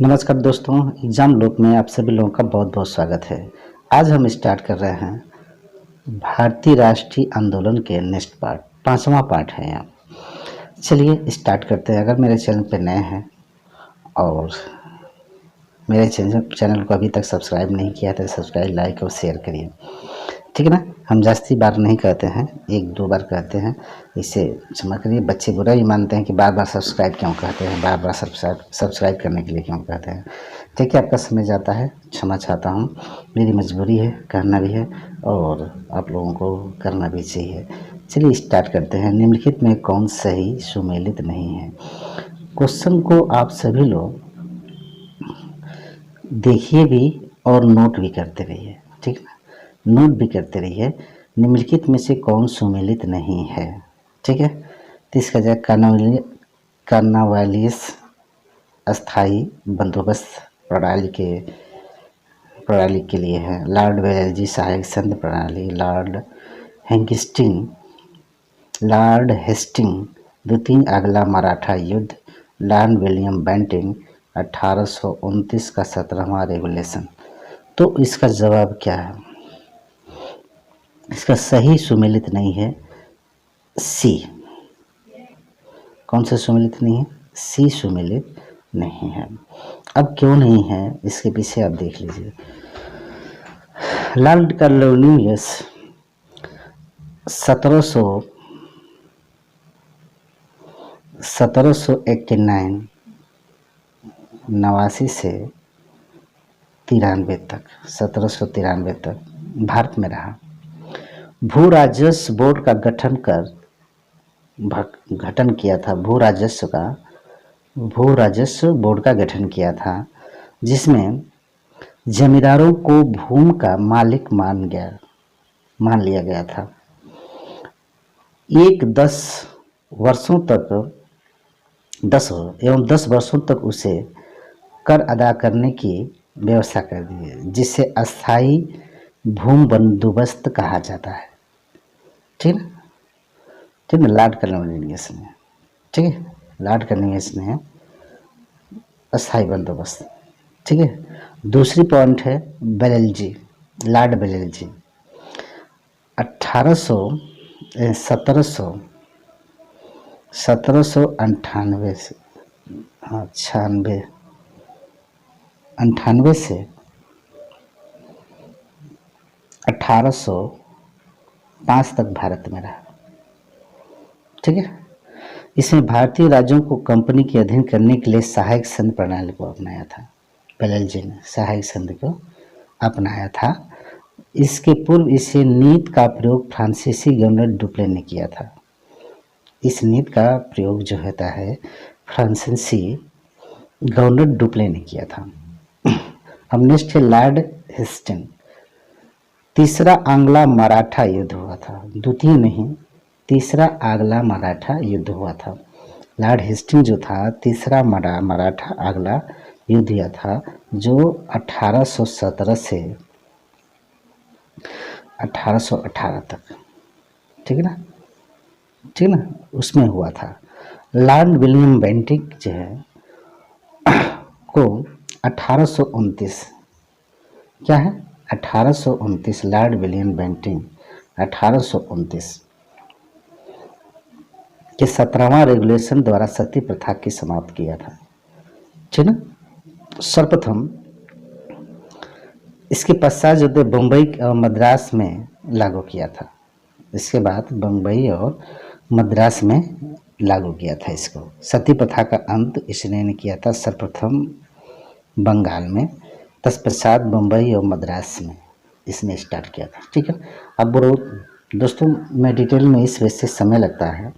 नमस्कार दोस्तों, एग्जाम लोक में आप सभी लोगों का बहुत बहुत स्वागत है। आज हम स्टार्ट कर रहे हैं भारतीय राष्ट्रीय आंदोलन के नेक्स्ट पार्ट, 5वां पार्ट है यहाँ। चलिए स्टार्ट करते हैं। अगर मेरे चैनल पे नए हैं और मेरे चैनल को अभी तक सब्सक्राइब नहीं किया तो सब्सक्राइब, लाइक और शेयर करिए, ठीक है ना। हम जास्ती बार नहीं कहते हैं, 1-2 बार कहते हैं, इसे क्षमा करिए। बच्चे बुरा ही मानते हैं कि बार बार सब्सक्राइब क्यों कहते हैं, बार बार सब्सक्राइब करने के लिए क्यों कहते हैं। ठीक है, आपका समय जाता है, क्षमा चाहता हूँ। मेरी मजबूरी है, कहना भी है और आप लोगों को करना भी चाहिए। चलिए स्टार्ट करते हैं। निम्नलिखित में कौन सही सुमेलित नहीं है। क्वेश्चन को आप सभी लोग देखिए भी और नोट भी करते रहिए, ठीक है ना। नोट भी करते रहिए। निम्नलिखित में से कौन सुमेलित नहीं है, ठीक है। तो इसका जो कार्नवालिस अस्थाई बंदोबस्त प्रणाली के लिए है। लॉर्ड वेलेजी सहायक संघ प्रणाली, लॉर्ड हेस्टिंग द्वितीय अगला मराठा युद्ध, लॉर्ड विलियम बेंटिंग 1829 का 17वां रेगुलेशन। तो इसका जवाब क्या है? इसका सही सुमेलित नहीं है सी। कौन सा सुमेलित नहीं है? सी सुमेलित नहीं है। अब क्यों नहीं है इसके पीछे आप देख लीजिए। लॉर्ड कार्नवालिस 1789 से 1793 तक भारत में रहा। भू राजस्व बोर्ड का गठन किया था। भू राजस्व बोर्ड का गठन किया था, जिसमें जमींदारों को भूमि का मालिक मान लिया गया था। 10 वर्षों तक 10 वर्षों तक उसे कर अदा करने की व्यवस्था कर दी है, जिसे अस्थाई भूमि बंदोबस्त कहा जाता है। ठीक है, ठीक है। लॉर्ड कार्नवालिस ने, ठीक है, लॉर्ड कार्नवालिस ने अस्थाई बंदोबस्त, ठीक है। दूसरी पॉइंट है बेलेल्जी, लॉर्ड बेलेल्जी 1798 से 98 से 1805 तक भारत में रहा, ठीक है। इसमें भारतीय राज्यों को कंपनी के अधीन करने के लिए सहायक संघ प्रणाली को अपनाया था। बेलेल्जी ने सहायक संघ को अपनाया था। इसके पूर्व इसे नीति का प्रयोग फ्रांसीसी गवर्नर डुप्ले ने किया था। इस नीति का प्रयोग जो होता है फ्रांसीसी गवर्नर डुप्ले ने किया था। अब नेक्स्ट है लॉर्ड हेस्टिंग। तीसरा आंग्ला मराठा युद्ध हुआ था, द्वितीय नहीं, तीसरा आंग्ला मराठा युद्ध हुआ था। लॉर्ड हेस्टिंग जो था, तीसरा मराठा आंग्ला युद्ध हुआ था, जो 1817 से 1818 तक, ठीक है ना, ठीक है ना, उसमें हुआ था। लॉर्ड विलियम बेंटिंग जो है को 1829, क्या है 1829, लॉर्ड विलियम बेंटिंग 1829 के 17वां रेगुलेशन द्वारा सती प्रथा की समाप्त किया था, ठीक है। सर्वप्रथम इसके पश्चात जो थे बम्बई और मद्रास में लागू किया था। इसके बाद बम्बई और मद्रास में लागू किया था इसको। सती प्रथा का अंत इसने किया था सर्वप्रथम बंगाल में, तत्पश्चात बम्बई और मद्रास में इसने स्टार्ट किया था, ठीक है। अब दोस्तों मैं डिटेल में इस वजह से समय लगता है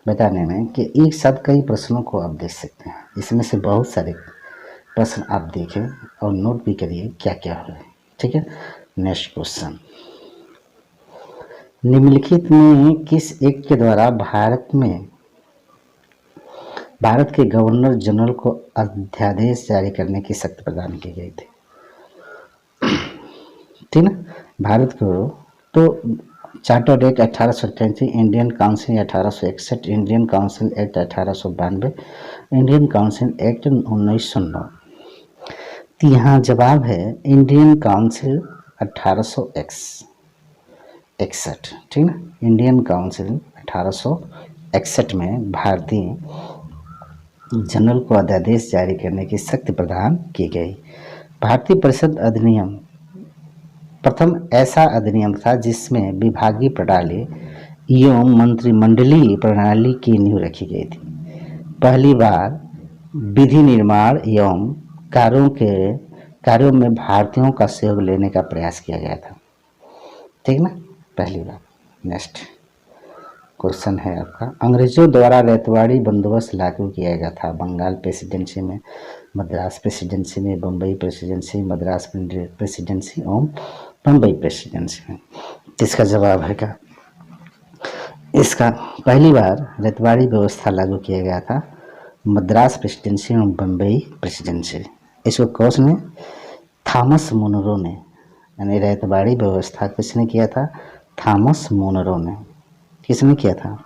बताने में कि एक साथ कई प्रश्नों को आप देख सकते हैं। इसमें से बहुत सारे प्रश्न आप देखें और नोट भी करिए क्या क्या है, ठीक है। नेक्स्ट क्वेश्चन, निम्नलिखित में किस एक्ट के द्वारा भारत के गवर्नर जनरल को अध्यादेश जारी करने की शक्ति प्रदान की गई थी, ठीक ना। भारत को तो chartered act 1888, Indian council 1861, Indian council act 1892, Indian council act 1909, तो यहाँ जवाब है इंडियन काउंसिल 1861, ठीक ना। इंडियन काउंसिल 1861 में भारतीय जनरल को अध्यादेश जारी करने की शक्ति प्रदान की गई। भारतीय परिषद अधिनियम प्रथम ऐसा अधिनियम था जिसमें विभागीय प्रणाली एवं मंत्रिमंडलीय प्रणाली की नींव रखी गई थी। पहली बार विधि निर्माण एवं कार्यों में भारतीयों का सहयोग लेने का प्रयास किया गया था, ठीक ना, पहली बार। नेक्स्ट क्वेश्चन है आपका, अंग्रेजों द्वारा रैयतवाड़ी बंदोबस्त लागू किया गया था बंगाल प्रेसिडेंसी में, मद्रास प्रेसिडेंसी में, बम्बई प्रेसिडेंसी, मद्रास प्रेसिडेंसी और बम्बई प्रेसिडेंसी में। इसका जवाब है क्या, इसका पहली बार रैयतवाड़ी व्यवस्था लागू किया गया था मद्रास प्रेसिडेंसी और बम्बई प्रेसिडेंसी। इसको कौन ने, थॉमस मुनरो ने, यानी रैयतवाड़ी व्यवस्था किसने किया था, थॉमस मुनरो ने। किसने किया था,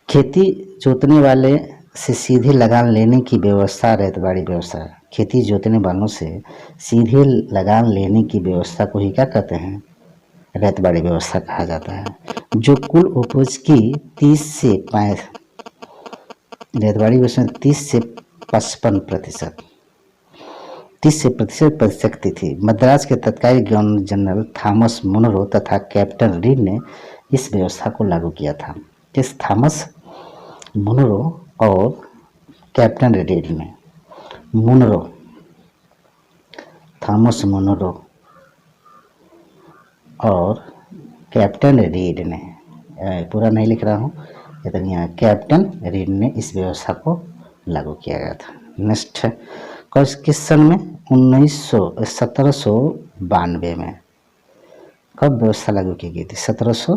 खेती जोतने वाले से सीधे लगान लेने की व्यवस्था रैयतवाड़ी व्यवस्था। खेती जोतने वालों से सीधे लगान लेने की व्यवस्था को ही क्या कहते हैं, रैयतवाड़ी व्यवस्था कहा जाता है। जो कुल उपज की 30 से 55% 30% थी। मद्रास के तत्कालीन गवर्नर जनरल थॉमस मुनरो तथा कैप्टन रीड ने इस व्यवस्था को लागू किया था। किस, थॉमस मुनरो और कैप्टन रीड ने, मुनरो, थॉमस मुनरो और कैप्टन रीड ने, पूरा नहीं लिख रहा हूँ इतनी, यहाँ कैप्टन रीड ने इस व्यवस्था को लागू किया गया था। नेक्स्ट है, किस सन में, 1792 में। कब व्यवस्था लागू की गई थी, 1700,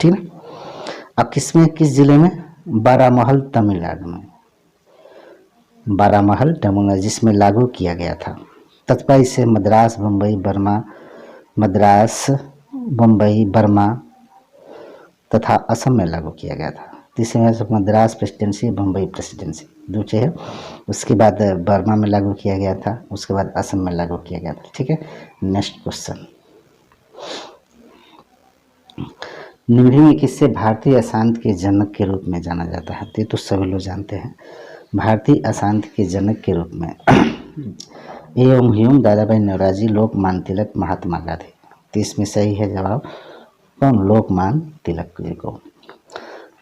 ठीक है। अब किसमें, किस जिले में, बारामहल तमिलनाडु में, बारामहल तमिलनाडु जिसमें लागू किया गया था। तत्काल इसे मद्रास बम्बई बर्मा तथा असम में लागू किया गया था। तीसरे में मद्रास प्रेसिडेंसी, बम्बई प्रेसिडेंसी दूसरे है। उसके बाद बर्मा में लागू किया गया था, उसके बाद असम में लागू किया गया था, ठीक है। नेक्स्ट क्वेश्चन, निम्न में किससे भारतीय अशांति के जनक के रूप में जाना जाता है, ये तो सभी लोग जानते हैं। भारतीय अशांति के जनक के रूप में एवं ह्यूम, दादा भाई नौरोजी, लोकमान्य तिलक, महात्मा गांधी। तो इसमें सही है जवाब कौन, लोकमान्य तिलक जी को।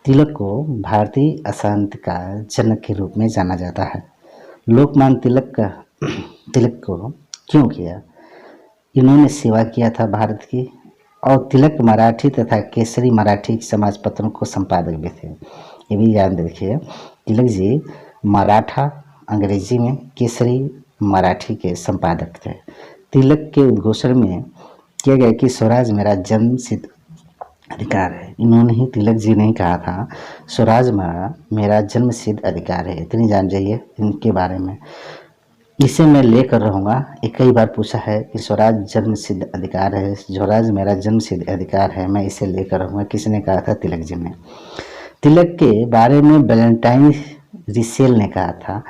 तिलक को भारतीय अशांति का जनक के रूप में जाना जाता है। लोकमान्य तिलक को क्यों किया, इन्होंने सेवा किया था भारत की, और तिलक मराठी तथा केसरी मराठी समाज पत्रों को संपादक भी थे। ये भी याद रखिए, तिलक जी मराठा अंग्रेजी में, केसरी मराठी के संपादक थे। तिलक के उद्घोषण में किया गया कि स्वराज मेरा जन्म सिद्ध अधिकार है। इन्होंने ही, तिलक जी ने कहा था स्वराज मेरा जन्म सिद्ध अधिकार है। इतनी जान जाइए इनके बारे में। इसे मैं लेकर रहूँगा, ये कई बार पूछा है कि स्वराज जन्म सिद्ध अधिकार है, स्वराज मेरा जन्म सिद्ध अधिकार है, मैं इसे लेकर रहूँगा। किसने कहा था, तिलक जी ने। तिलक के बारे में वैलेंटाइन रिसेल ने कहा था।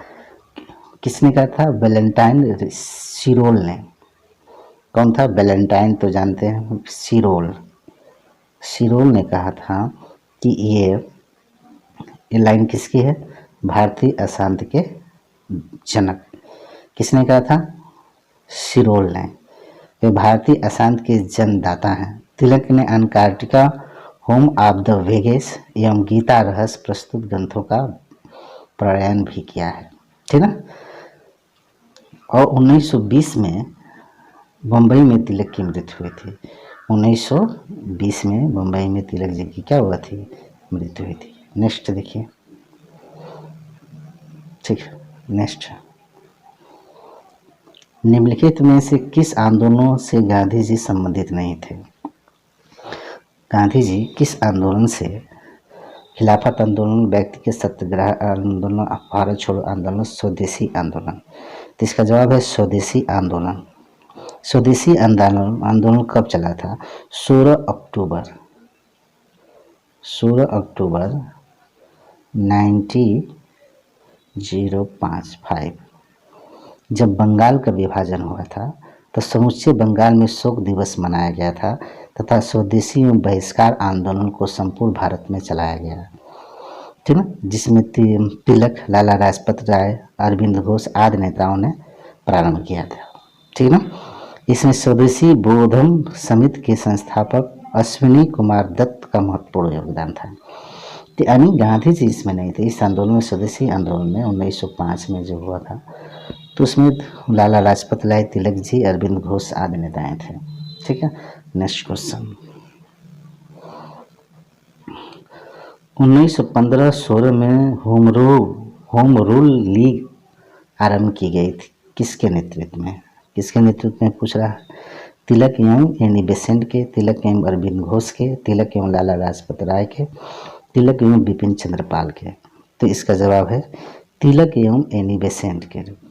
किसने कहा था, वैलेंटाइन सिरोल ने। कौन था, वैलेंटाइन तो जानते हैं, सिरोल ने कहा था कि ये लाइन किसकी है, भारतीय अशांति के जनक। किसने कहा था, सिरोल ने। वे भारतीय अशांति के जन्मदाता हैं। तिलक ने Antarctica, home of the Vegas एवं गीता रहस्य प्रस्तुत ग्रंथों का प्रणयन भी किया है, ठीक ना। और 1920 में बम्बई में तिलक की मृत्यु हुई थी। 1920 में बम्बई में तिलक जी की क्या हुआ थी, मृत्यु हुई थी। नेक्स्ट देखिए, ठीक है। नेक्स्ट, निम्नलिखित में से किस आंदोलनों से गांधी जी संबंधित नहीं थे। गांधी जी किस आंदोलन से, खिलाफत आंदोलन, व्यक्तिगत सत्याग्रह आंदोलन, भारत छोड़ो आंदोलन, स्वदेशी आंदोलन। तो इसका जवाब है स्वदेशी आंदोलन। स्वदेशी आंदोलन कब चला था, 16 अक्टूबर 1905 जब बंगाल का विभाजन हुआ था तो समूचे बंगाल में शोक दिवस मनाया गया था तथा स्वदेशी एवं बहिष्कार आंदोलन को संपूर्ण भारत में चलाया गया, ठीक ना, जिसमें तिलक, लाला लाजपत राय, अरविंद घोष आदि नेताओं ने प्रारंभ किया था, ठीक ना। इसमें स्वदेशी बोधम समिति के संस्थापक अश्विनी कुमार दत्त का महत्वपूर्ण योगदान था। यानी गांधी जी इसमें नहीं थे। इस आंदोलन में, स्वदेशी आंदोलन में 1905 में जो हुआ था तो उसमें लाला लाजपत राय, तिलक जी, अरविंद घोष आदि नेताएं थे, ठीक है। नेक्स्ट क्वेश्चन, 1915-16 में होम रूल लीग आरंभ की गई थी। किसके नेतृत्व में? किसके नेतृत्व में पूछ रहा है? तिलक एवं एनी बेसेंट के, तिलक एवं अरविंद घोष के, तिलक एवं लाला लाजपत राय के, तिलक एवं बिपिन चंद्रपाल के। तो इसका जवाब है तिलक एवं एनी बेसेंट के रूप में।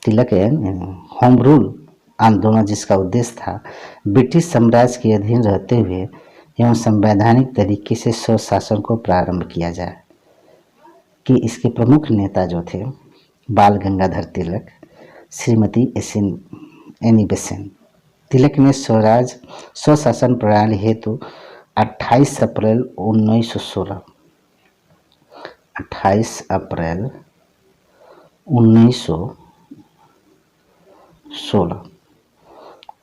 तिलक एवं होम रूल आंदोलन, जिसका उद्देश्य था ब्रिटिश साम्राज्य के अधीन रहते हुए एवं संवैधानिक तरीके से स्वशासन को प्रारंभ किया जाए, कि इसके प्रमुख नेता जो थे बाल गंगाधर तिलक, श्रीमती एनी बेसेंट। तिलक ने स्वशासन प्रणाली हेतु 28 अप्रैल 1916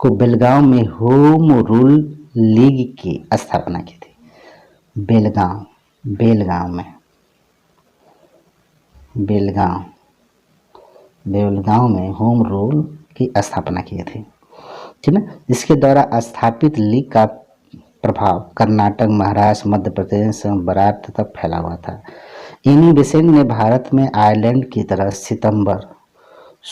को बेलगांव में होम रूल लीग की स्थापना की थी। बेलगांव में होम रूल की स्थापना की थी, ठीक है। इसके द्वारा स्थापित लीग का प्रभाव कर्नाटक, महाराष्ट्र, मध्य प्रदेश एवं बरात तक फैला हुआ था। एनी बेसेंट ने भारत में आयरलैंड की तरह सितंबर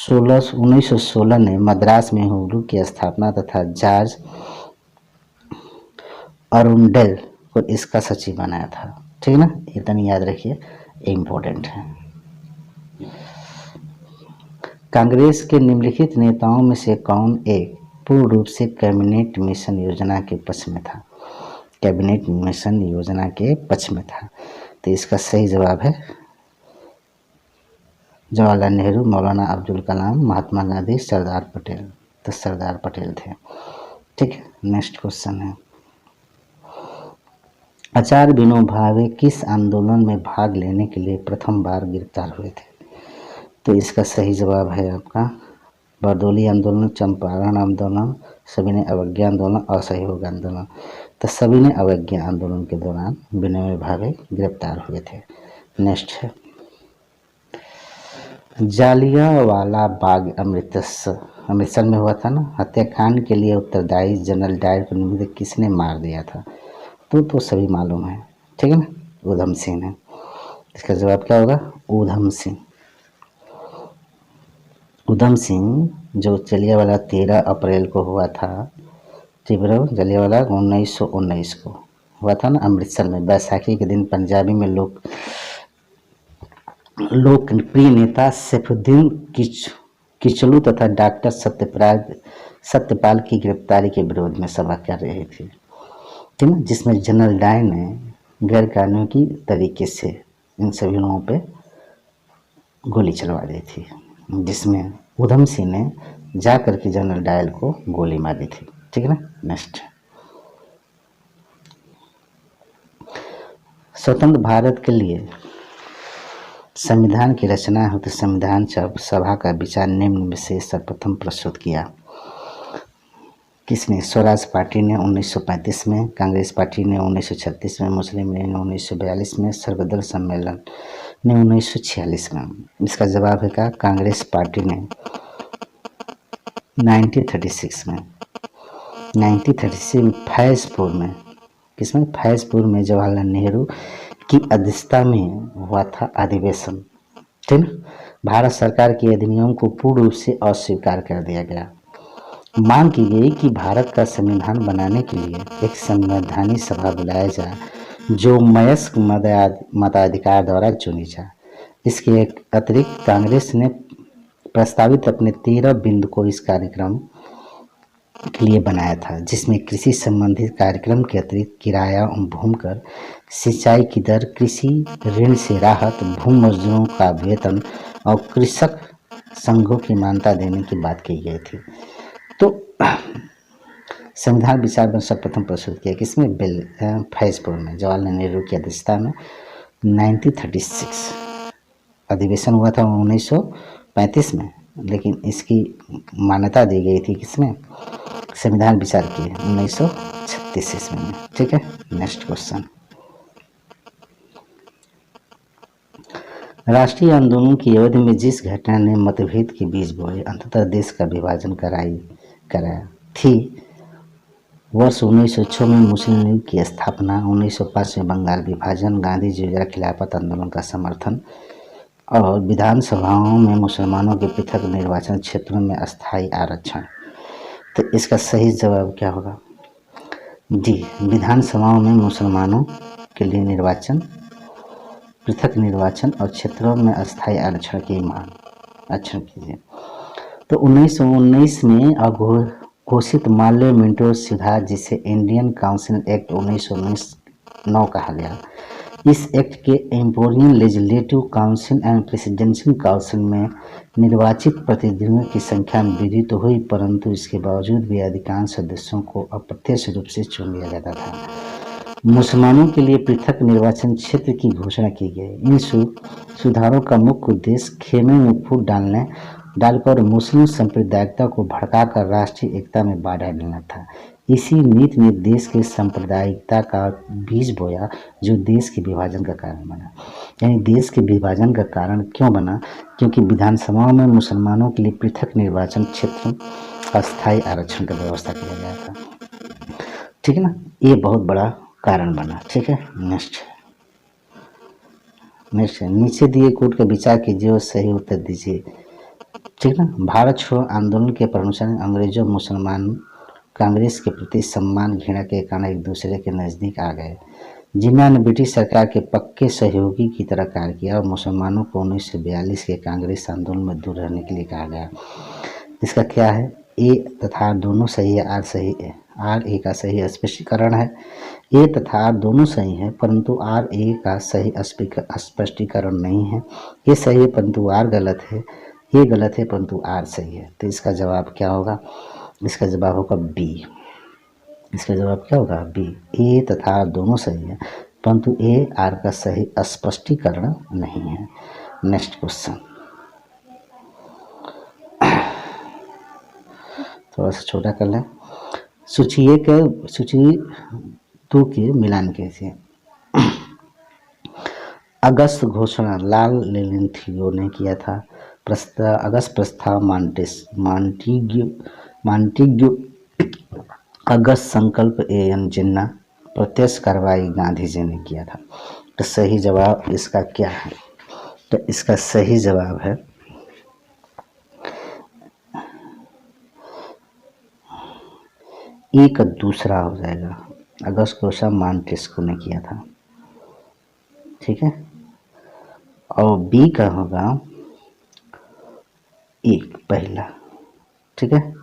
1916 ने मद्रास में होम रूल की स्थापना तथा जॉर्ज अरुंडेल को इसका सचिव बनाया था, ठीक है ना। इतना याद रखिए, इम्पोर्टेंट है। कांग्रेस के निम्नलिखित नेताओं में से कौन एक पूर्ण रूप से कैबिनेट मिशन योजना के पक्ष में था? कैबिनेट मिशन योजना के पक्ष में था। तो इसका सही जवाब है जवाहरलाल नेहरू, मौलाना अब्दुल कलाम, महात्मा गांधी, सरदार पटेल। तो सरदार पटेल थे, ठीक है। नेक्स्ट क्वेश्चन है, आचार्य विनोबा भावे किस आंदोलन में भाग लेने के लिए प्रथम बार गिरफ्तार हुए थे? तो इसका सही जवाब है आपका बारडोली आंदोलन, चंपारण आंदोलन, सविनय अवज्ञा आंदोलन, असहयोग आंदोलन। तो सविनय अवज्ञा आंदोलन के दौरान विनोबा भावे गिरफ्तार हुए थे। नेक्स्ट है, जालियांवाला बाग अमृतसर में हुआ था ना, हत्याकांड के लिए उत्तरदायी जनरल डायर को निम्नलिखित किसने मार दिया था? तो सभी मालूम है, ठीक है ना, ऊधम सिंह ने। इसका जवाब क्या होगा? ऊधम सिंह जो जलियांवाला 13 अप्रैल को हुआ था, जलियांवाला 1919 को हुआ था ना अमृतसर में। बैसाखी के दिन पंजाबी में लोकप्रिय नेता सैफुद्दीन किचलू तथा डॉक्टर सत्यपाल की गिरफ्तारी के विरोध में सभा कर रही थी, ठीक है, जिसमें जनरल डायर ने गैर कानूनी तरीके से इन सभी लोगों पे गोली चलवा दी थी, जिसमें ऊधम सिंह ने जा करके जनरल डायर को गोली मारी थी, ठीक है ना। नेक्स्ट, स्वतंत्र भारत के लिए संविधान की रचना हेतु संविधान सभा का विचार निम्न में से सर्वप्रथम प्रस्तुत किया किसने? स्वराज पार्टी ने 1935 में, कांग्रेस पार्टी ने 1936 में, मुस्लिम लीग ने 1942 में, सर्वदल सम्मेलन ने 1946 में। इसका जवाब है क्या? कांग्रेस पार्टी ने 1936 में, 1936 में फैजपुर में, किसमें? फैजपुर में जवाहरलाल नेहरू की अध्यक्षता में हुआ था अधिवेशन, ठीक है। भारत सरकार के अधिनियम को पूर्ण रूप से अस्वीकार कर दिया गया। मांग की गई कि भारत का संविधान बनाने के लिए एक संवैधानिक सभा बुलाया जाए जो वयस्क मताधिकार द्वारा चुनी जाए। इसके अतिरिक्त कांग्रेस ने प्रस्तावित अपने 13 बिंदु को इस कार्यक्रम के लिए बनाया था, जिसमें कृषि संबंधित कार्यक्रम के अतिरिक्त किराया भूमिकर सिंचाई की दर, कृषि ऋण से राहत, भूमि मजदूरों का वेतन और कृषक संघों की मान्यता देने की बात की गई थी। तो संविधान विचार में सर्वप्रथम प्रस्तुत किया किसमें, फैजपुर में, जवाहरलाल नेहरू की अध्यक्षता में 1936 अधिवेशन हुआ था 1935 में, लेकिन इसकी मान्यता दी गई थी किसमें, संविधान विचार की 1936 ईस्वी में। ठीक है, नेक्स्ट क्वेश्चन। राष्ट्रीय आंदोलन की अवधि में जिस घटना ने मतभेद के बीज बोए, अंततः देश का विभाजन कराया थी, वर्ष 1906 में मुस्लिम लीग की स्थापना, 1905 में बंगाल विभाजन, गांधी जी द्वारा खिलाफत आंदोलन का समर्थन और विधानसभाओं में मुसलमानों के पृथक निर्वाचन क्षेत्रों में अस्थायी आरक्षण। तो इसका सही जवाब क्या होगा, डी, विधानसभाओं में मुसलमानों के लिए निर्वाचन, पृथक निर्वाचन और क्षेत्रों में अस्थायी आरक्षण की मांग। अच्छा कीजिए। तो 1919 में घोषित मालवीय मिंटो सिद्धांत, जिसे इंडियन काउंसिल एक्ट 1919 कहा गया, इस एक्ट के imperial legislative council and presidential council में निर्वाचित प्रतिनिधियों की संख्या में वृद्धि तो हुई, परंतु इसके बावजूद भी अधिकांश सदस्यों को अप्रत्यक्ष रूप से चुन लिया जाता था। मुसलमानों के लिए पृथक निर्वाचन क्षेत्र की घोषणा की गई। इन सुधारों का मुख्य उद्देश्य खेमे में फूट डालकर मुस्लिम सांप्रदायिकता को भड़काकर राष्ट्रीय एकता में बाधा डालना था। इसी नीति ने देश के सांप्रदायिकता का बीज बोया, जो देश के विभाजन का कारण बना। यानी देश के विभाजन का कारण क्यों बना, क्योंकि विधानसभाओं में मुसलमानों के लिए पृथक निर्वाचन क्षेत्र अस्थायी आरक्षण का व्यवस्था किया गया था। ठीक है ना, ये बहुत बड़ा कारण बना। ठीक है, नेक्स्ट नीचे दिए कोड का विचार कीजिए और सही उत्तर दीजिए। ठीक है ना, भारत छोड़ो आंदोलन के प्रमुख अंग्रेजों मुसलमान कांग्रेस के प्रति सम्मान घृणा के कारण एक दूसरे के नज़दीक आ गए, जिन्होंने ब्रिटिश सरकार के पक्के सहयोगी की तरह कार्य किया और मुसलमानों को 1942 के कांग्रेस आंदोलन में दूर रहने के लिए कहा गया। इसका क्या है, ए तथा दोनों सही है, आर सही है, आर ए का सही स्पष्टीकरण है। ए तथा आर दोनों सही है, परंतु आर ए का सही स्पष्टीकरण नहीं है। ये सही है परंतु आर गलत है, ये गलत है परंतु आर सही है। तो इसका जवाब क्या होगा, इसका जवाब होगा बी। इसका जवाब क्या होगा, बी। ए तथा आर दोनों सही है, परंतु ए आर का सही स्पष्टीकरण नहीं है। नेक्स्ट क्वेश्चन, थोड़ा सा छोटा कर लें। सूची 2 के मिलान कैसे। अगस्त घोषणा लाल लेलिंथियो ने किया था। अगस्त प्रस्ताव मांटिग्यू। अगस्त संकल्प एएन जिन्ना। प्रत्यक्ष कार्रवाई गांधी जी ने किया था। तो सही जवाब इसका क्या है, तो इसका सही जवाब है ए का दूसरा हो जाएगा। अगस्त घोषणा मांटेस्को ने किया था। ठीक है, और बी का होगा एक पहला। ठीक है,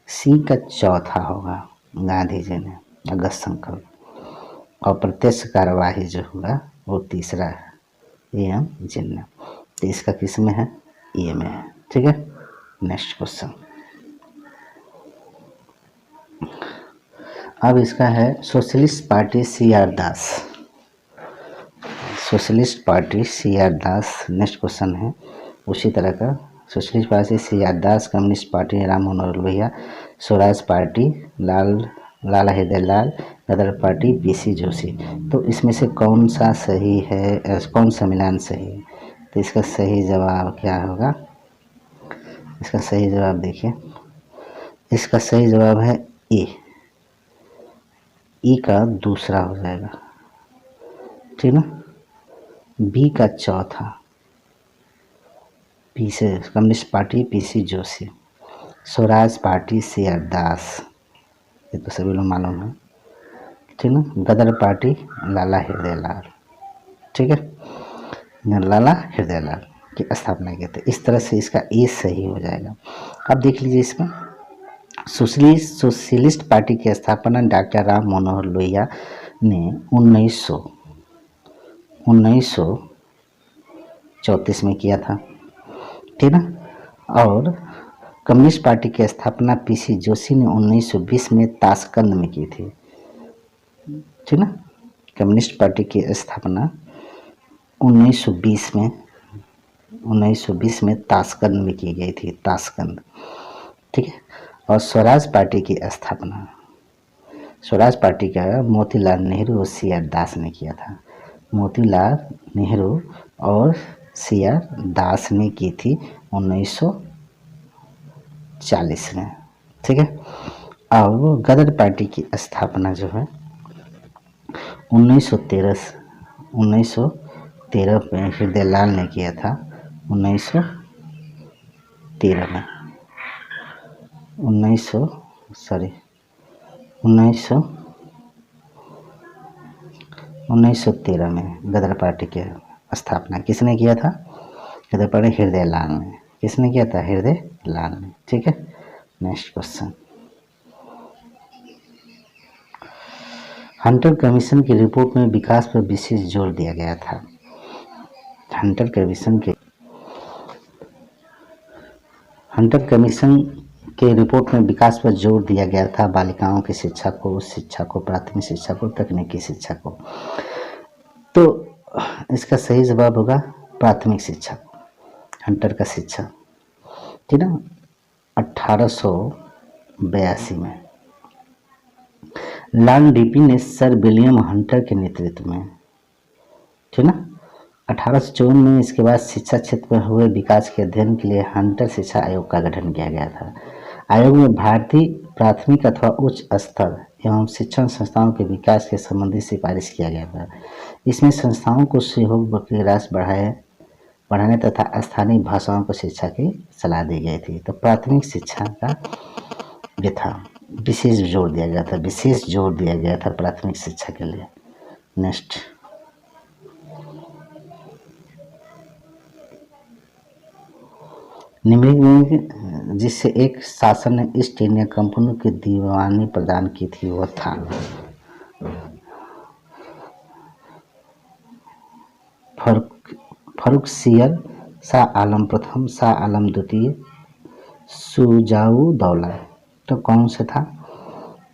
सी का चौथा होगा गांधी जी ने अगस्त संकल्प, और प्रत्यक्ष कार्यवाही जो होगा वो तीसरा है एएम जिन्ना। तो इसका किस में है, ए में है। ठीक है, नेक्स्ट क्वेश्चन। अब इसका है सोशलिस्ट पार्टी CR दास। सोशलिस्ट पार्टी CR दास नेक्स्ट क्वेश्चन है उसी तरह का। सोशलिस्ट पार्टी CR दास, communist party Ram Manohar Lohia, Swaraj party लाला हृदयलाल, गदर पार्टी PC जोशी। तो इसमें से कौन सा सही है, कौन सा मिलान सही है, तो इसका सही जवाब क्या होगा, इसका सही जवाब देखिए, इसका सही जवाब है ए का दूसरा हो जाएगा। ठीक ना, बी का चौथा, पी से communist party PC Joshi, Swaraj party CR दास, ये तो सभी लोग मालूम है। ठीक ना, गदर पार्टी लाला हृदयलाल। ठीक है, लाला हृदयलाल की स्थापना की थी। इस तरह से इसका ए सही हो जाएगा। अब देख लीजिए इसमें सोशलिस्ट पार्टी की स्थापना डॉक्टर राम मनोहर लोहिया ने 1934 में किया था। ठीक ना, और कम्युनिस्ट पार्टी की स्थापना पीसी जोशी ने 1920 में ताशकंद में की थी, ठीक ना। कम्युनिस्ट पार्टी की स्थापना 1920 में 1920 में ताशकंद में की गई थी, ताशकंद, ठीक है। और स्वराज पार्टी की स्थापना, स्वराज पार्टी का मोतीलाल नेहरू और सी आर दास ने किया था। मोतीलाल नेहरू और सी आर दास ने की थी 1940 में, ठीक है। अब गदर पार्टी की स्थापना जो है 1913 में हृदय लाल ने किया था। 1913 में 1913 में गदर पार्टी की स्थापना किसने किया था? गदर पार्टी हृदय लाल ने। किसने किया था? हृदय लाल ने, ठीक है। नेक्स्ट क्वेश्चन, हंटर कमीशन की रिपोर्ट में विकास पर विशेष जोर दिया गया था। हंटर कमीशन के रिपोर्ट में विकास पर जोर दिया गया था, बालिकाओं की शिक्षा को, प्राथमिक शिक्षा को, तकनीकी शिक्षा को। तो इसका सही जवाब होगा प्राथमिक शिक्षा, हंटर का शिक्षा, ठीक ना। 1882 में लॉर्ड डीपी ने सर विलियम हंटर के नेतृत्व में, ठीक ना, 1854 में इसके बाद शिक्षा क्षेत्र में हुए विकास के अध्ययन के लिए हंटर शिक्षा आयोग का गठन किया गया था। आयोग में भारतीय प्राथमिक अथवा उच्च स्तर एवं शिक्षण संस्थाओं के विकास के संबंधी सिफारिश किया गया था। इसमें संस्थाओं को सहयोग की राशि बढ़ाने तथा स्थानीय भाषाओं को शिक्षा की सलाह दी गई थी। तो प्राथमिक शिक्षा का भी था, विशेष जोर दिया गया था प्राथमिक शिक्षा के लिए। नेक्स्ट, निम्नलिखित में जिससे एक शासन ने ईस्ट इंडिया कंपनी की दीवानी प्रदान की थी वह था फर्रुखसियर, शाह आलम प्रथम, शाह आलम द्वितीय, शुजाउद्दौला। तो कौन से था?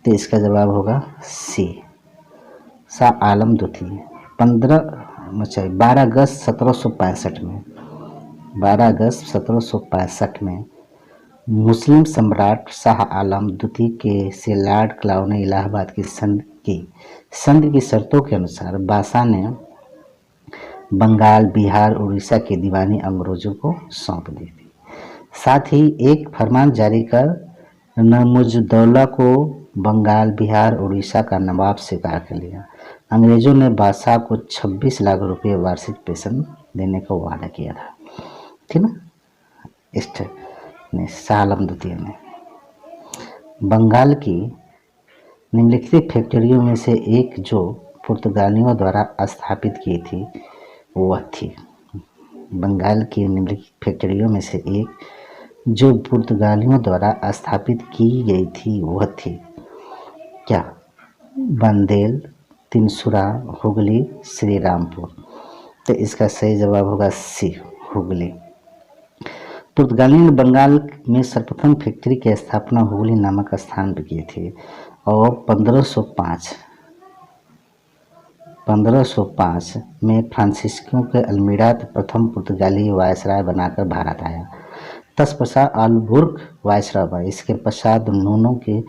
तो इसका जवाब होगा सी, शाह आलम द्वितीय। 12 अगस्त 1765 में 12 अगस्त 1765 में मुस्लिम सम्राट शाह आलम द्वितीय के से लॉर्ड क्लाउ ने इलाहाबाद की संधि की शर्तों के अनुसार बादशाह ने बंगाल, बिहार, उड़ीसा की दीवानी अंग्रेजों को सौंप दी थी। साथ ही एक फरमान जारी कर नजमुद्दौला को बंगाल, बिहार, उड़ीसा का नवाब स्वीकार कर लिया। अंग्रेजों ने बादशाह को 26 लाख रुपये वार्षिक पेंशन देने का वादा किया था, ठीक ना। शाह आलम द्वितीय ने बंगाल की निम्नलिखित फैक्ट्रियों में से एक जो पुर्तगालियों द्वारा स्थापित की थी वह थी, बंगाल की निम्नलिखित फैक्ट्रियों में से एक जो पुर्तगालियों द्वारा स्थापित की गई थी वह थी क्या? बंदेल, तिनसुरा, हुगली, श्रीरामपुर। तो इसका सही जवाब होगा सी, हुगली। पुर्तगालियों ने बंगाल में सर्वप्रथम फैक्ट्री की स्थापना हुगली नामक स्थान पर की थी और 1505 में फ्रांसीसियों के अल्मीड़ा प्रथम पुर्तगाली वायसराय बनाकर भारत आया। तत्पश्चात अल्बुर्क वायसराय बना। इसके पश्चात नूनों के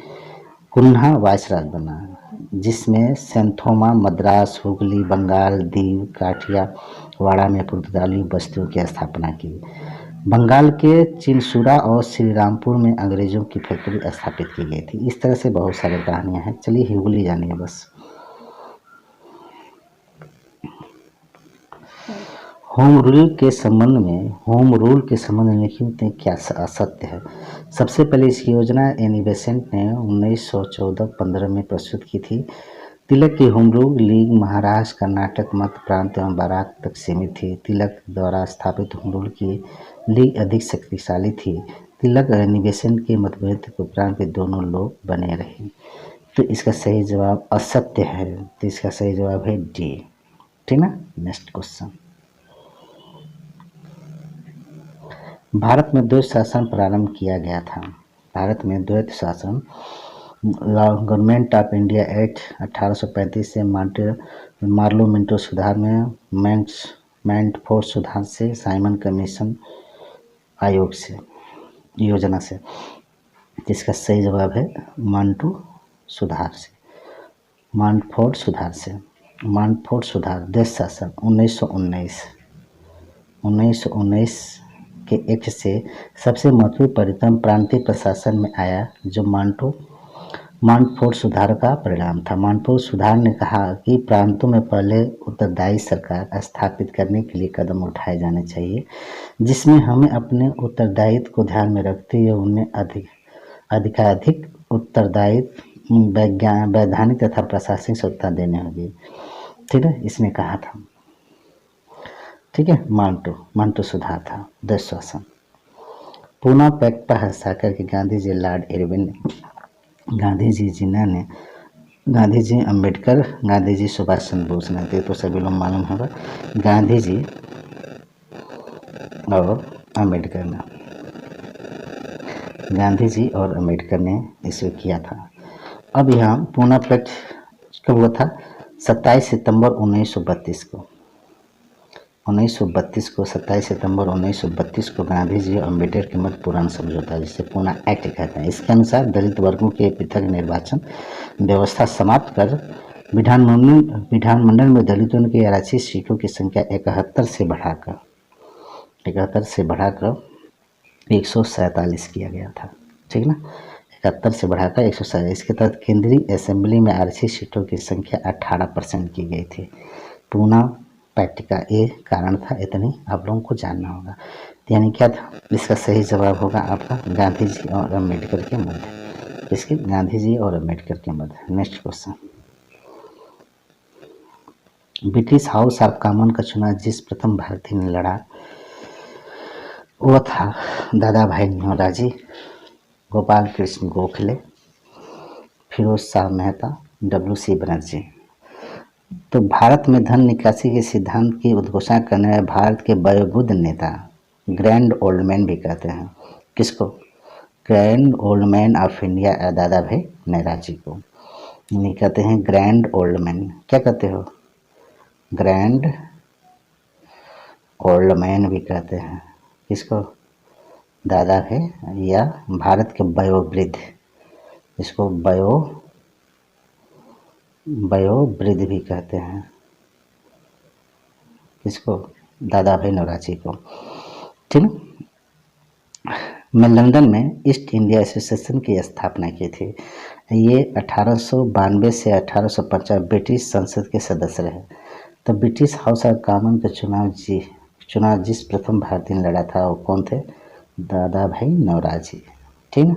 कुन्हा वायसराय बना, जिसमें सेंथोमा, मद्रास, हुगली, बंगाल, दीव, काठियावाड़ में पुर्तगाली बस्तियों की स्थापना की। बंगाल के चिनसुरा और श्रीरामपुर में अंग्रेजों की फैक्ट्री स्थापित की गई थी। इस तरह से बहुत सारी कहानियां हैं। चलिए हुगली जानिए बस। होम रूल के संबंध में लिखित में क्या असत्य है? सबसे पहले इसकी योजना एनी बेसेंट ने 1914-15 में प्रस्तुत की थी। तिलक की home rule league Maharashtra, Karnataka, Madhya प्रांत एवं बारात तक सीमित थी। तिलक द्वारा स्थापित होम रूल की लीग अधिक शक्तिशाली थी। तिलक और एनी बेसेंट के मतभेद के उपरांत भी दोनों लोग बने रहे। तो इसका सही जवाब असत्य है। तो इसका सही जवाब है डी, ठीक ना। नेक्स्ट क्वेश्चन, भारत में द्वैत शासन प्रारंभ किया गया था। भारत में द्वैत शासन गवर्नमेंट ऑफ इंडिया एक्ट 1835 से मार्लो मिंटो सुधार में मैंटफोर्ड सुधार से साइमन कमीशन आयोग से योजना से। इसका सही जवाब है मांटू सुधार से, मांटफोर्ड सुधार से। मांटफोर्ड सुधार द्वैत शासन 1919 के एक्ट से सबसे महत्वपूर्ण परिवर्तन प्रांतीय प्रशासन में आया, जो मांटफोर्ड सुधार का परिणाम था। मांटफोर्ड सुधार ने कहा कि प्रांतों में पहले उत्तरदायी सरकार स्थापित करने के लिए कदम उठाए जाने चाहिए, जिसमें हमें अपने उत्तरदायित्व को ध्यान में रखते हुए उन्हें अधिकाधिक उत्तरदायित्व वैधानिक तथा प्रशासनिक सत्ता देनी होगी। ठीक है, इसने कहा था। ठीक है, मांटू सुधार था द्वैत शासन। पूना पैक्ट पर हस्ताक्षर के गांधी जी लॉर्ड इरविन ने, गांधी जी अम्बेडकर, गांधी जी सुभाष चंद्र बोस ने, तो सभी लोग मालूम होगा, गांधी जी और अम्बेडकर ने, गांधी जी और अम्बेडकर ने इसे किया था। अब यहाँ पूना पैक्ट कब हुआ था? 27 सितंबर 1932 को। 27 सितंबर 1932 को गांधी जी और अम्बेडकर के मध्य पुराना समझौता, जिसे पूना एक्ट कहते हैं। इसके अनुसार दलित वर्गों के पृथक निर्वाचन व्यवस्था समाप्त कर विधानमंडल में दलितों की आरक्षित सीटों की संख्या 71 से बढ़ाकर 147 किया गया था। ठीक ना, 71 से बढ़ाकर 147। इसके तहत केंद्रीय असेंबली में आरक्षित सीटों की संख्या 18% की गई थी। पूना पैक्ट का ये कारण था, इतनी आप लोगों को जानना होगा। यानी क्या था? इसका सही जवाब होगा आपका गांधी जी और अम्बेडकर के मध्य। इसके गांधी जी और अम्बेडकर के मध्य। Next question, British House of common का चुनाव जिस प्रथम भारतीय ने लड़ा वो था दादा भाई नौरोजी, गोपाल कृष्ण गोखले, फिरोज शाह मेहता, WC बनर्जी। तो भारत में धन निकासी के सिद्धांत की उद्घोषणा करने वाले भारत के वयोवृद्ध नेता, ग्रैंड ओल्ड मैन भी कहते हैं, किसको? Grand old man of India दादा भाई नौरोजी को नहीं कहते हैं ग्रैंड ओल्ड मैन। क्या कहते हो? ग्रैंड ओल्ड मैन भी कहते हैं, किसको? दादा है, या भारत के वयोवृद्ध, इसको वयोवृद्ध भी कहते हैं, किसको? दादा भाई नौरोजी को। ठीक, मैं लंदन में ईस्ट इंडिया एसोसिएशन की स्थापना की थी। ये 1892 से 1850 ब्रिटिश संसद के सदस्य रहे। तो ब्रिटिश हाउस ऑफ कॉमन का चुनाव जिस प्रथम भारतीय ने लड़ा था वो कौन थे? दादा भाई नौरोजी। ठीक है,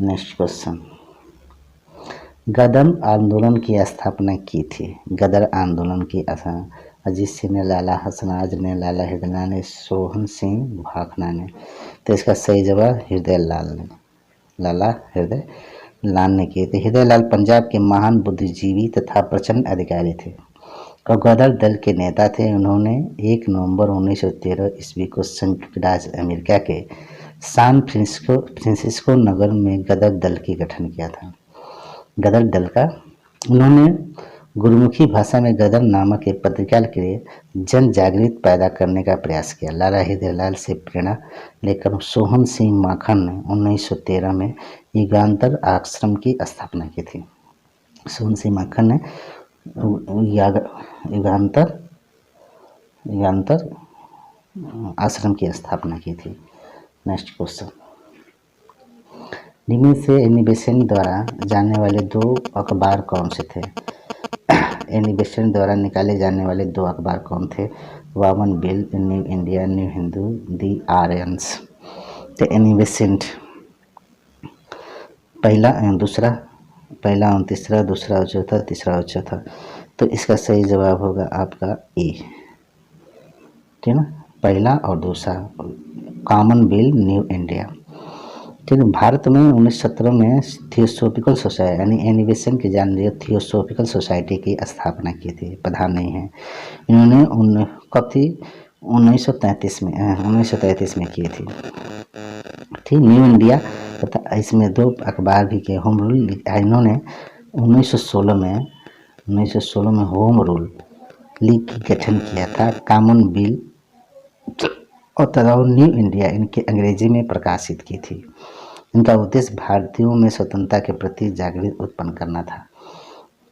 नेक्स्ट क्वेश्चन, गदर आंदोलन की स्थापना की थी। गदर आंदोलन की अजीत सिंह ने, लाला हसनाज ने, लाला हृदय ने, सोहन सिंह भाखड़ा ने। तो इसका सही जवाब हृदय लाल ने, लाला हृदय लाल ने किए थे। हृदय लाल पंजाब के महान बुद्धिजीवी तथा प्रचंड अधिकारी थे और गदर दल के नेता थे। उन्होंने 1 नवंबर 1913 ईस्वी को संयुक्त राज्य अमेरिका के सैन फ्रांसिस्को नगर में गदर दल की गठन किया था। गदर दल का उन्होंने गुरुमुखी भाषा में गदर नामक एक पत्रिका के लिए जन जागृति पैदा करने का प्रयास किया। लाला हृदय लाल से प्रेरणा लेकर सोहन सिंह माखन ने 1913 में युगांतर आश्रम की स्थापना की थी। सोहन सिंह माखन ने युगांतर आश्रम की स्थापना की थी। नेक्स्ट क्वेश्चन, निम्न से एनी बेसेंट द्वारा जाने वाले 2 अखबार कौन से थे? एनी बेसेंट द्वारा निकाले जाने वाले 2 अखबार कौन थे? वामन बिल, New India, New Hindu, the Aryans. तो एनी बेसेंट पहला और तीसरा, दूसरा और चौथा, तीसरा और चौथा। तो इसका सही जवाब होगा आपका ए। ठीक है, पहला और दूसरा, कॉमन बिल, न्यू इंडिया। ठीक है, भारत में 1917 में थियोसॉफिकल सोसाइटी यानी एनी बेसेंट की जान रही थियोसॉफिकल सोसाइटी की स्थापना की थी। प्रधान नहीं है इन्होंने। कब थी? 1933 में की थी। ठीक, न्यू इंडिया तथा इसमें 2 अखबार भी के होम रूल इन्होंने 1916 में होम रूल लीग की गठन किया था। कॉमन बिल और तथा न्यू इंडिया इनके अंग्रेजी में प्रकाशित की थी। इनका उद्देश्य भारतीयों में स्वतंत्रता के प्रति जागृति उत्पन्न करना था।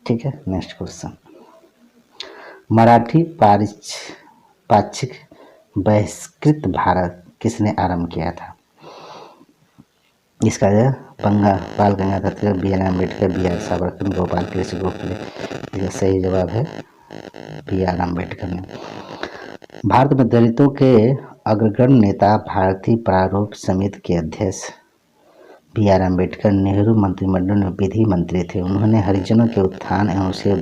ठीक है, नेक्स्ट क्वेश्चन। मराठी पाक्षिक बहिष्कृत भारत किसने आरंभ किया था? इसका है Bal Gangadhar Tilak, B R Ambedkar, B R Savarkar, Gopal Krishna Gokhale. इसका सही जवाब है बी आर अम्बेडकर ने। भारत में दलितों के अग्रगण्य नेता भारतीय प्रारूप समिति के अध्यक्ष बी आर अम्बेडकर नेहरू मंत्रिमंडल में विधि मंत्री थे। उन्होंने हरिजनों के उत्थान एवं उसके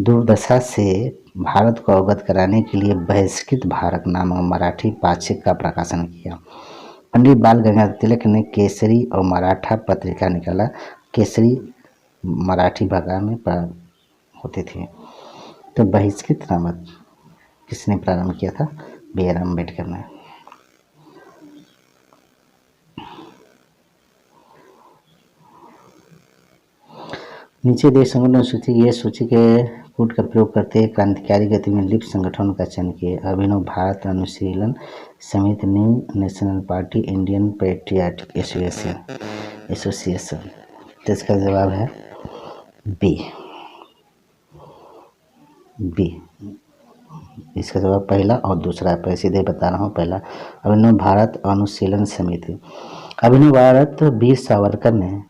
दुर्दशा से भारत को अवगत कराने के लिए बहिष्कृत भारत नामक मराठी पाक्षिक का प्रकाशन किया। पंडित बाल गंगाधर तिलक ने केसरी और मराठा पत्रिका निकाला। केसरी मराठी भाषा में होती थी। तो बहिष्कृत नामक किसने प्रारंभ किया था? बी आर अम्बेडकर ने। नीचे देश संगठन सूची, ये सूची के कूट का प्रयोग करते क्रांतिकारी गति में लिप्त संगठनों का चयन किया। अभिनव भारत अनुशीलन समिति, new national party, Indian patriotic association. तो इसका जवाब है बी। इसका जवाब पहला और दूसरा है, सीधे बता रहा हूँ। पहला अभिनव भारत अनुशीलन समिति, अभिनव भारत वीर सावरकर ने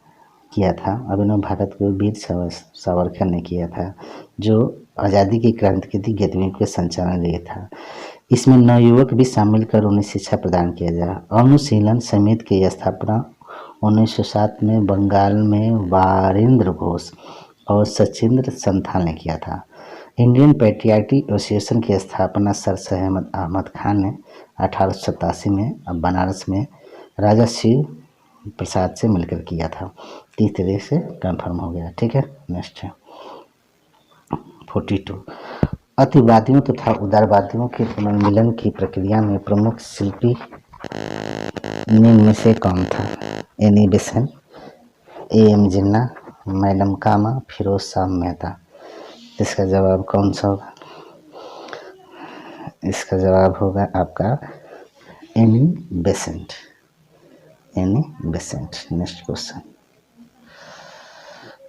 किया था। अभिनव भारत को वीर सावरकर ने किया था, जो आज़ादी की क्रांतिकारी गतिविधियों के संचालन लिए था। इसमें नवयुवक भी शामिल कर उन्हें शिक्षा प्रदान किया जाए। अनुशीलन समिति की स्थापना 1907 में बंगाल में वारेंद्र घोष और सचिंद्र संथाल ने किया था। इंडियन पेट्रियाटिक एसोसिएशन की स्थापना सर सैयद अहमद खान ने 1887 में बनारस में राजा शिव प्रसाद से मिलकर किया था। 30 तरह से कंफर्म हो गया। ठीक है, नेक्स्ट है 42। अतिवादियों तथा उदारवादियों के पुनर्मिलन की प्रक्रिया में प्रमुख शिल्पी निम्न में से कौन था? Annie Besant, A M Jinnah, madam Cama, Firoz Shah Mehta. इसका जवाब कौन सा होगा? इसका जवाब होगा आपका एनी बेसेंट। Next question.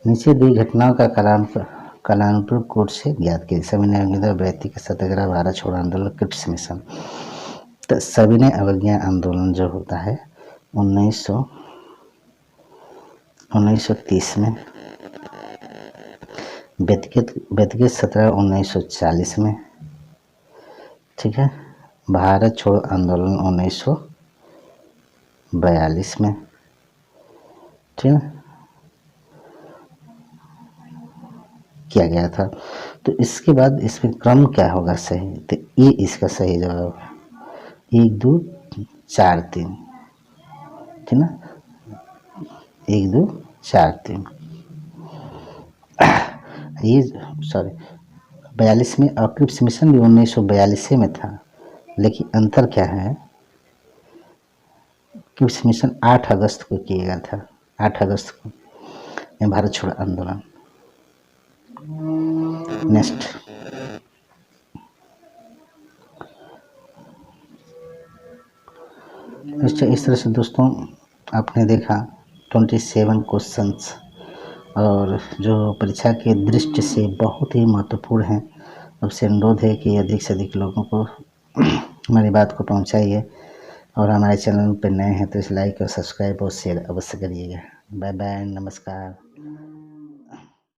नीचे दी घटनाओं का कालानुरूप कोड से ज्ञात कीजिए। सविनय अवज्ञा व्यक्ति के सत्याग्रह, भारत छोड़ो आंदोलन, क्रिप्स मिशन। तो सविनय अवज्ञा आंदोलन जो होता है 1930 में, व्यक्तिगत सत्याग्रह 1940 में। ठीक है, भारत छोड़ो आंदोलन 1942 में। ठीक है, किया गया था। तो इसके बाद इसमें क्रम क्या होगा सही? तो ये इसका सही जवाब है 1 2 4 3। ठीक ना, 1 2 4 3। ये 42 में, और क्रिप्स मिशन भी 1942 में था। लेकिन अंतर क्या है, क्रिप्स मिशन 8 अगस्त को किया गया था। 8 अगस्त को भारत छोड़ो आंदोलन। नेक्स्ट, इस तरह से दोस्तों आपने देखा 27 क्वेश्चंस, और जो परीक्षा के दृष्टि से बहुत ही महत्वपूर्ण हैं। आपसे अनुरोध है कि अधिक से अधिक लोगों को हमारी बात को पहुंचाइए, और हमारे चैनल पर नए हैं तो इस लाइक और सब्सक्राइब और शेयर अवश्य करिएगा। बाय बाय, नमस्कार।